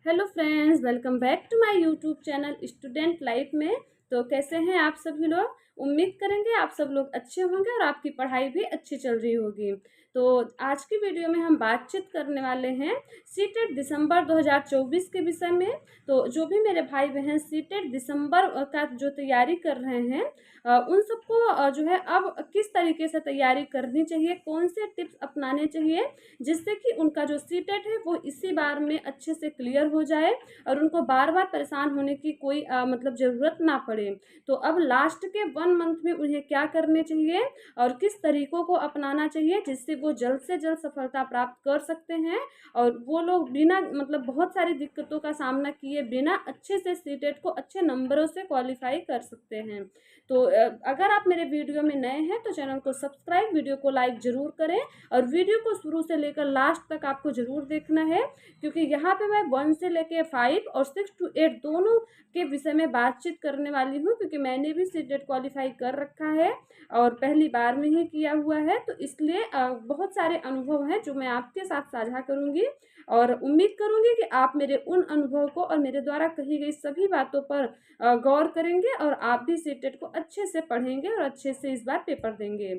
Hello friends, welcome back to my YouTube channel student life में। तो कैसे हैं आप सभी लोग। उम्मीद करेंगे आप सब लोग अच्छे होंगे और आपकी पढ़ाई भी अच्छी चल रही होगी। तो आज की वीडियो में हम बातचीत करने वाले हैं सीटेट दिसंबर 2024 के विषय में। तो जो भी मेरे भाई बहन सीटेट दिसंबर का जो तैयारी कर रहे हैं उन सबको जो है अब किस तरीके से तैयारी करनी चाहिए, कौन से टिप्स अपनाने चाहिए जिससे कि उनका जो सीटेट है वो इसी बार में अच्छे से क्लियर हो जाए और उनको बार बार परेशान होने की कोई मतलब ज़रूरत ना पड़े। तो अब लास्ट के 1 मंथ में उन्हें क्या करने चाहिए और किस तरीकों को अपनाना चाहिए जिससे वो जल्द से जल्द सफलता प्राप्त कर सकते हैं और वो लोग बिना मतलब बहुत सारी दिक्कतों का सामना किए बिना अच्छे से सीटेट को अच्छे नंबरों से क्वालिफाई कर सकते हैं। तो अगर आप मेरे वीडियो में नए हैं तो चैनल को सब्सक्राइब, वीडियो को लाइक ज़रूर करें और वीडियो को शुरू से लेकर लास्ट तक आपको ज़रूर देखना है, क्योंकि यहाँ पे मैं 1 से लेके 5 और 6 to 8 दोनों के विषय में बातचीत करने वाली हूँ, क्योंकि मैंने भी सीटेट क्वालिफाई कर रखा है और पहली बार में ही किया हुआ है। तो इसलिए बहुत सारे अनुभव हैं जो मैं आपके साथ साझा करूँगी और उम्मीद करूँगी कि आप मेरे उन अनुभव को और मेरे द्वारा कही गई सभी बातों पर गौर करेंगे और आप भी सीटेट को अच्छे से पढ़ेंगे और अच्छे से इस बार पेपर देंगे।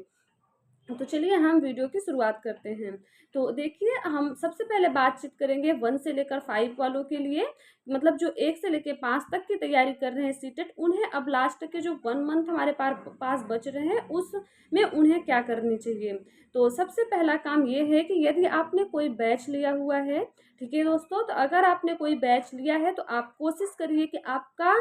तो चलिए हम वीडियो की शुरुआत करते हैं। तो देखिए, हम सबसे पहले बातचीत करेंगे 1 से लेकर 5 वालों के लिए, मतलब जो 1 से लेकर 5 तक की तैयारी कर रहे हैं सीटेट, उन्हें अब लास्ट के जो 1 मंथ हमारे पास बच रहे हैं उसमें उन्हें क्या करनी चाहिए। तो सबसे पहला काम ये है कि यदि आपने कोई बैच लिया हुआ है, ठीक है दोस्तों, तो अगर आपने कोई बैच लिया है तो आप कोशिश करिए कि आपका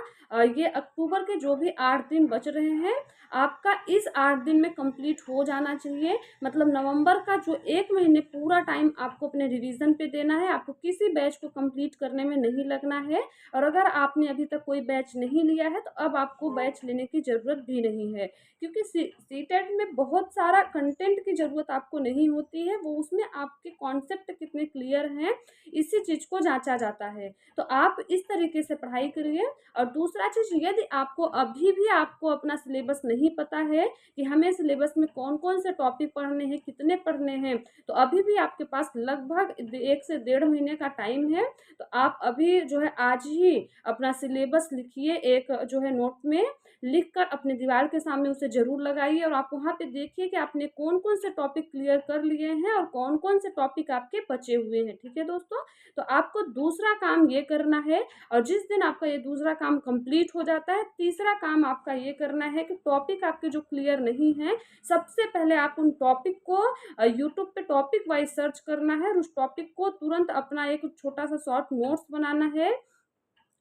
ये अक्टूबर के जो भी 8 दिन बच रहे हैं आपका इस 8 दिन में कंप्लीट हो जाना चाहिए। मतलब नवंबर का जो 1 महीने पूरा टाइम आपको अपने रिवीजन पे देना है, आपको किसी बैच को कंप्लीट करने में नहीं लगना है। और अगर आपने अभी तक कोई बैच नहीं लिया है तो अब आपको बैच लेने की ज़रूरत भी नहीं है, क्योंकि सीटेट में बहुत सारा कंटेंट की ज़रूरत आपको नहीं होती है, वो उसमें आपके कॉन्सेप्ट कितने क्लियर हैं इसी चीज़ को जांचा जाता है। तो आप इस तरीके से पढ़ाई करिए। और दूसरा चीज़, यदि आपको अभी भी आपको अपना सिलेबस नहीं पता है कि हमें सिलेबस में कौन कौन से टॉपिक पढ़ने हैं, कितने पढ़ने हैं, तो अभी भी आपके पास लगभग 1 से 1.5 महीने का टाइम है। तो आप अभी जो है आज ही अपना सिलेबस लिखिए, एक जो है नोट में लिख कर अपने दीवार के सामने उसे ज़रूर लगाइए और आप वहाँ पे देखिए कि आपने कौन कौन से टॉपिक क्लियर कर लिए हैं और कौन कौन से टॉपिक आपके बचे हुए हैं। ठीक है दोस्तों, तो आपको दूसरा काम ये करना है और जिस दिन आपका ये दूसरा काम कंप्लीट हो जाता है, तीसरा काम आपका ये करना है कि टॉपिक आपके जो क्लियर नहीं है, सबसे पहले आप उन टॉपिक को यूट्यूब पे टॉपिक वाइज सर्च करना है और उस टॉपिक को तुरंत अपना एक छोटा सा शॉर्ट नोट्स बनाना है,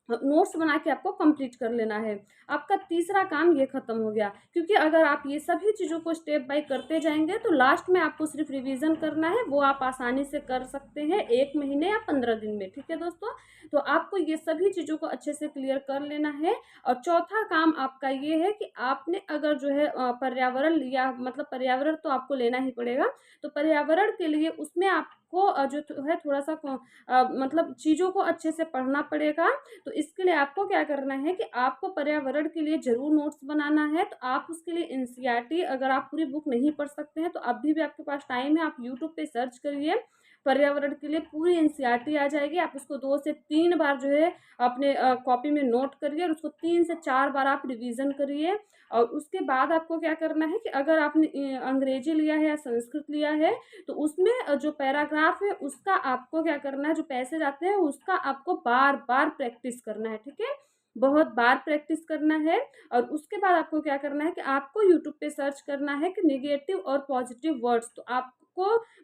नोट्स बना के आपको कंप्लीट कर लेना है। आपका तीसरा काम ये खत्म हो गया, क्योंकि अगर आप ये सभी चीज़ों को स्टेप बाय करते जाएंगे तो लास्ट में आपको सिर्फ रिवीजन करना है, वो आप आसानी से कर सकते हैं 1 महीने या 15 दिन में। ठीक है दोस्तों, तो आपको ये सभी चीज़ों को अच्छे से क्लियर कर लेना है। और चौथा काम आपका ये है कि आपने अगर जो है पर्यावरण लिया, मतलब पर्यावरण तो आपको लेना ही पड़ेगा, तो पर्यावरण के लिए उसमें आपको जो है थोड़ा सा मतलब चीज़ों को अच्छे से पढ़ना पड़ेगा। तो इसके लिए आपको क्या करना है कि आपको पर्यावरण के लिए ज़रूर नोट्स बनाना है। तो आप उसके लिए एनसीईआरटी, अगर आप पूरी बुक नहीं पढ़ सकते हैं तो अभी भी आपके पास टाइम है, आप यूट्यूब पे सर्च करिए, पर्यावरण के लिए पूरी एनसीईआरटी आ जाएगी। आप उसको 2 से 3 बार जो है अपने कॉपी में नोट करिए और उसको 3 से 4 बार आप रिवीजन करिए। और उसके बाद आपको क्या करना है कि अगर आपने अंग्रेजी लिया है या संस्कृत लिया है तो उसमें जो पैराग्राफ है उसका आपको क्या करना है, जो पैसेज आते हैं उसका आपको बार बार प्रैक्टिस करना है। ठीक है, बहुत बार प्रैक्टिस करना है। और उसके बाद आपको क्या करना है कि आपको यूट्यूब पे सर्च करना है कि नेगेटिव और पॉजिटिव वर्ड्स, तो आपको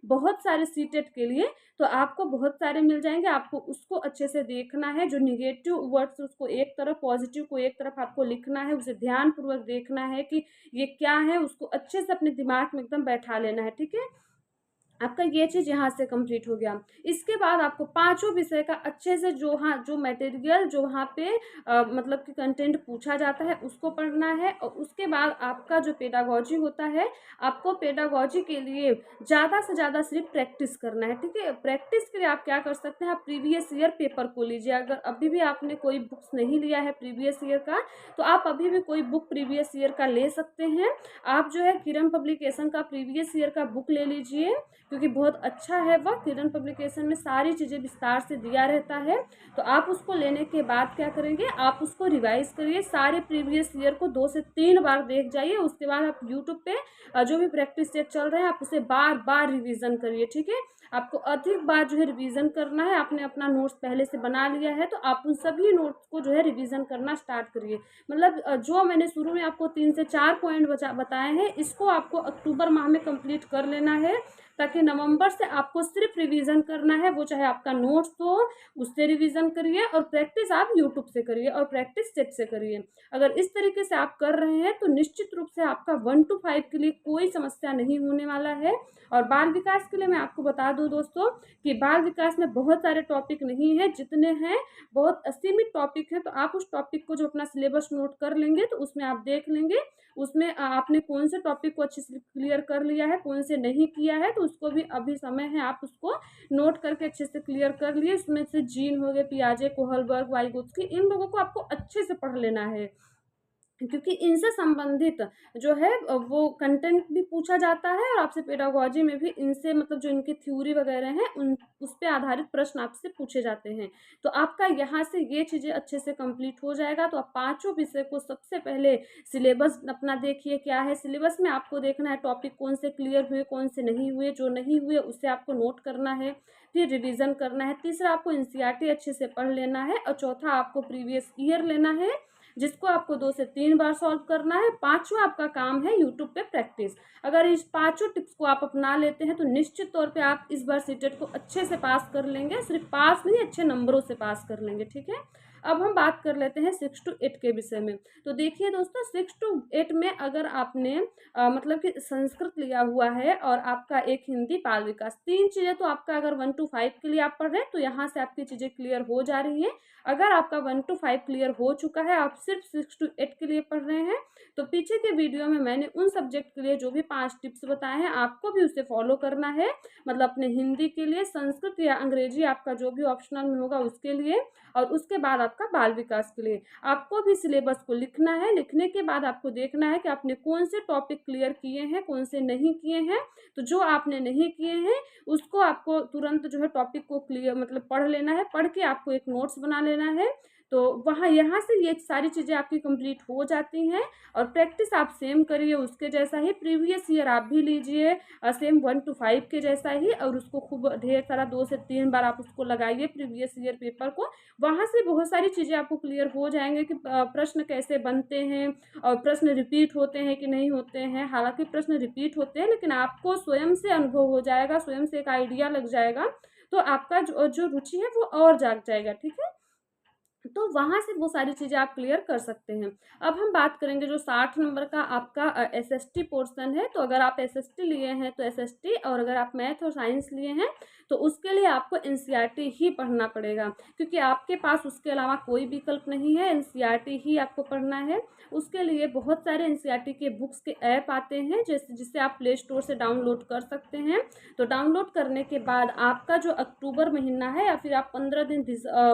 बहुत सारे सीटेट के लिए तो आपको बहुत सारे मिल जाएंगे। आपको उसको अच्छे से देखना है, जो नेगेटिव वर्ड्स उसको एक तरफ, पॉजिटिव को एक तरफ आपको लिखना है, उसे ध्यानपूर्वक देखना है कि ये क्या है, उसको अच्छे से अपने दिमाग में एकदम बैठा लेना है। ठीक है, आपका ये चीज़ यहाँ से कंप्लीट हो गया। इसके बाद आपको पांचों विषय का अच्छे से जो मटेरियल जो वहाँ पे मतलब कि कंटेंट पूछा जाता है उसको पढ़ना है। और उसके बाद आपका जो पेडागोजी होता है, आपको पेडागोजी के लिए ज़्यादा से ज़्यादा सिर्फ प्रैक्टिस करना है। ठीक है, प्रैक्टिस के लिए आप क्या कर सकते हैं, आप प्रीवियस ईयर पेपर को लीजिए। अगर अभी भी आपने कोई बुक्स नहीं लिया है प्रीवियस ईयर का, तो आप अभी भी कोई बुक प्रीवियस ईयर का ले सकते हैं। आप जो है किरण पब्लिकेशन का प्रीवियस ईयर का बुक ले लीजिए। क्योंकि बहुत अच्छा है वह। किरण पब्लिकेशन में सारी चीज़ें विस्तार से दिया रहता है। तो आप उसको लेने के बाद क्या करेंगे, आप उसको रिवाइज़ करिए, सारे प्रीवियस ईयर को 2 से 3 बार देख जाइए। उसके बाद आप यूट्यूब पे जो भी प्रैक्टिस सेट चल रहे हैं आप उसे बार बार रिवीजन करिए, ठीक है। आपको अधिक बार जो है रिवीजन करना है। आपने अपना नोट्स पहले से बना लिया है तो आप उन सभी नोट्स को जो है रिवीजन करना स्टार्ट करिए। मतलब जो मैंने शुरू में आपको 3 से 4 पॉइंट बताए हैं, इसको आपको अक्टूबर माह में कंप्लीट कर लेना है, ताकि नवंबर से आपको सिर्फ रिवीजन करना है। वो चाहे आपका नोट्स हो उससे रिवीजन करिए, और प्रैक्टिस आप यूट्यूब से करिए, और प्रैक्टिस सेट से करिए। अगर इस तरीके से आप कर रहे हैं तो निश्चित रूप से आपका 1 to 5 के लिए कोई समस्या नहीं होने वाला है। और बाल विकास के लिए मैं आपको बता दूं दोस्तों कि बाल विकास में बहुत सारे टॉपिक नहीं है, जितने हैं बहुत असीमित टॉपिक है। तो आप उस टॉपिक को जो अपना सिलेबस नोट कर लेंगे तो उसमें आप देख लेंगे उसमें आपने कौन से टॉपिक को अच्छे से क्लियर कर लिया है, कौन से नहीं किया है। तो उसको भी अभी समय है, आप उसको नोट करके अच्छे से क्लियर कर लिए। इसमें से जीन हो गए, पियाजे, कोहलबर्ग, वाइगोत्स्की, इन लोगों को आपको अच्छे से पढ़ लेना है, क्योंकि इनसे संबंधित जो है वो कंटेंट भी पूछा जाता है, और आपसे पेडागोजी में भी इनसे मतलब जो इनकी थ्योरी वगैरह हैं उन उस पे आधारित प्रश्न आपसे पूछे जाते हैं। तो आपका यहाँ से ये चीज़ें अच्छे से कंप्लीट हो जाएगा। तो आप पांचों विषय को सबसे पहले सिलेबस अपना देखिए क्या है। सिलेबस में आपको देखना है टॉपिक कौन से क्लियर हुए, कौन से नहीं हुए। जो नहीं हुए उससे आपको नोट करना है, फिर रिविज़न करना है। तीसरा आपको एनसीईआरटी अच्छे से पढ़ लेना है, और चौथा आपको प्रीवियस ईयर लेना है, जिसको आपको 2 से 3 बार सॉल्व करना है। पांचवा आपका काम है यूट्यूब पे प्रैक्टिस। अगर इस पांचों टिप्स को आप अपना लेते हैं तो निश्चित तौर पे आप इस बार सीटेट को अच्छे से पास कर लेंगे। सिर्फ पास नहीं, अच्छे नंबरों से पास कर लेंगे, ठीक है। अब हम बात कर लेते हैं 6 to 8 के विषय में। तो देखिए दोस्तों, 6 to 8 में अगर आपने मतलब कि संस्कृत लिया हुआ है और आपका एक हिंदी, बाल विकास, 3 चीज़ें तो आपका अगर 1 to 5 के लिए आप पढ़ रहे हैं तो यहाँ से आपकी चीज़ें क्लियर हो जा रही हैं। अगर आपका 1 to 5 क्लियर हो चुका है, आप सिर्फ 6 to 8 के लिए पढ़ रहे हैं, तो पीछे के वीडियो में मैंने उन सब्जेक्ट के लिए जो भी 5 टिप्स बताए हैं आपको भी उसे फॉलो करना है। मतलब अपने हिंदी के लिए, संस्कृत या अंग्रेजी आपका जो भी ऑप्शनल में होगा उसके लिए, और उसके बाद आपका बाल विकास के लिए आपको भी सिलेबस को लिखना है। लिखने के बाद आपको देखना है कि आपने कौन से टॉपिक क्लियर किए हैं, कौन से नहीं किए हैं। तो जो आपने नहीं किए हैं उसको आपको तुरंत जो है टॉपिक को क्लियर मतलब पढ़ लेना है। पढ़ के आपको एक नोट्स बना लेना है। तो वहाँ यहाँ से ये सारी चीज़ें आपकी कंप्लीट हो जाती हैं। और प्रैक्टिस आप सेम करिए उसके जैसा ही, प्रीवियस ईयर आप भी लीजिए सेम 1 to 5 के जैसा ही, और उसको खूब ढेर सारा 2 से 3 बार आप उसको लगाइए प्रीवियस ईयर पेपर को। वहाँ से बहुत सारी चीज़ें आपको क्लियर हो जाएंगे कि प्रश्न कैसे बनते हैं, और प्रश्न रिपीट होते हैं कि नहीं होते हैं। हालांकि प्रश्न रिपीट होते हैं, लेकिन आपको स्वयं से अनुभव हो जाएगा, स्वयं से एक आइडिया लग जाएगा, तो आपका जो जो रुचि है वो और जाग जाएगा, ठीक है। तो वहाँ से वो सारी चीज़ें आप क्लियर कर सकते हैं। अब हम बात करेंगे जो 60 नंबर का आपका एसएसटी पोर्शन है। तो अगर आप एसएसटी लिए हैं तो एसएसटी, और अगर आप मैथ और साइंस लिए हैं तो उसके लिए आपको एनसीईआरटी ही पढ़ना पड़ेगा, क्योंकि आपके पास उसके अलावा कोई विकल्प नहीं है। एनसीईआरटी ही आपको पढ़ना है। उसके लिए बहुत सारे एनसीईआरटी के बुक्स के ऐप आते हैं जिससे आप प्ले स्टोर से डाउनलोड कर सकते हैं। तो डाउनलोड करने के बाद आपका जो अक्टूबर महीना है, या फिर आप 15 दिन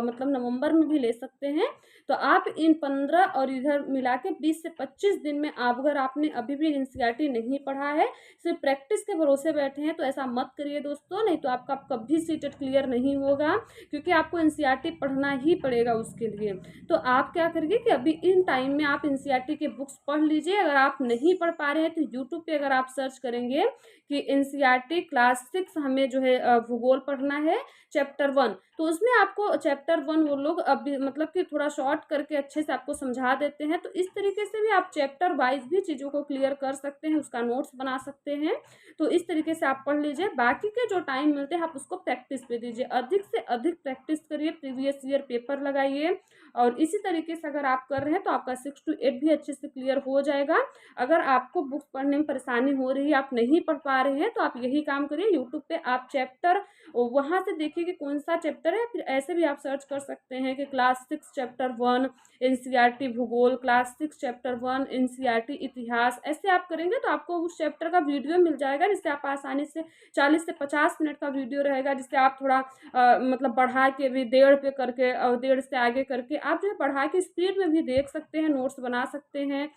मतलब नवंबर में भी ले सकते हैं। तो आप इन 15 और इधर मिला के 20 से 25 दिन में आप, अगर आपने अभी भी एनसीईआरटी नहीं पढ़ा है, सिर्फ प्रैक्टिस के भरोसे बैठे हैं, तो ऐसा मत करिए दोस्तों। नहीं तो आपका कभी सीटेट क्लियर नहीं होगा, क्योंकि आपको एनसीईआरटी पढ़ना ही पड़ेगा उसके लिए। तो आप क्या करिए कि अभी इन टाइम में आप एनसीईआरटी के बुक्स पढ़ लीजिए। अगर आप नहीं पढ़ पा रहे हैं तो यूट्यूब पे अगर आप सर्च करेंगे कि एनसीईआरटी क्लास 6 हमें जो है भूगोल पढ़ना है चैप्टर 1, तो उसमें आपको चैप्टर 1 वो लोग अभी मतलब कि थोड़ा शॉर्ट करके अच्छे से आपको समझा देते हैं। तो इस तरीके से भी आप चैप्टर वाइज भी चीज़ों को क्लियर कर सकते हैं, उसका नोट्स बना सकते हैं। तो इस तरीके से आप पढ़ लीजिए। बाकी के जो टाइम मिलते हैं आप उसको प्रैक्टिस पे दीजिए, अधिक से अधिक प्रैक्टिस करिए, प्रीवियस ईयर पेपर लगाइए। और इसी तरीके से अगर आप कर रहे हैं तो आपका 6 to 8 भी अच्छे से क्लियर हो जाएगा। अगर आपको बुक्स पढ़ने में परेशानी हो रही है, आप नहीं पढ़ पा रहे हैं, तो आप यही काम करिए, यूट्यूब पे आप चैप्टर वहाँ से देखिए कि कौन सा चैप्टर है। फिर ऐसे भी आप सर्च कर सकते हैं कि क्लास 6 चैप्टर 1 एनसीईआरटी भूगोल, क्लास 6 चैप्टर 1 एनसीईआरटी इतिहास। ऐसे आप करेंगे तो आपको उस चैप्टर का वीडियो मिल जाएगा, जिससे आप आसानी से 40 से 50 मिनट का वीडियो रहेगा, जिससे आप थोड़ा मतलब बढ़ा के भी 1.5 पे करके और 1.5 से आगे करके आप जो है बढ़ा के स्पीड में भी देख सकते हैं, नोट्स बना सकते हैं।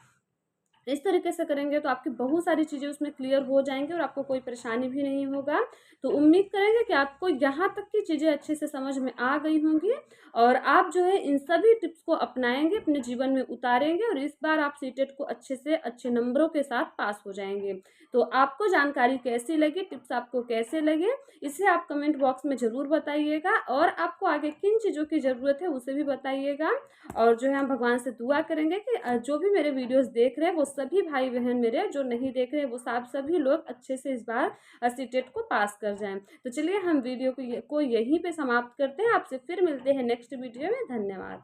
इस तरीके से करेंगे तो आपकी बहुत सारी चीज़ें उसमें क्लियर हो जाएँगी और आपको कोई परेशानी भी नहीं होगा। तो उम्मीद करेंगे कि आपको यहाँ तक की चीज़ें अच्छे से समझ में आ गई होंगी और आप जो है इन सभी टिप्स को अपनाएँगे, अपने जीवन में उतारेंगे और इस बार आप सीटेट को अच्छे से अच्छे नंबरों के साथ पास हो जाएँगे। तो आपको जानकारी कैसी लगी, टिप्स आपको कैसे लगे, इसे आप कमेंट बॉक्स में ज़रूर बताइएगा और आपको आगे किन चीज़ों की ज़रूरत है उसे भी बताइएगा। और जो है हम भगवान से दुआ करेंगे कि जो भी मेरे वीडियोज़ देख रहे हैं वो सभी भाई बहन मेरे, जो नहीं देख रहे हैं वो सब सभी लोग अच्छे से इस बार सीटेट को पास कर जाएं। तो चलिए हम वीडियो को यहीं पे समाप्त करते हैं। आपसे फिर मिलते हैं नेक्स्ट वीडियो में। धन्यवाद।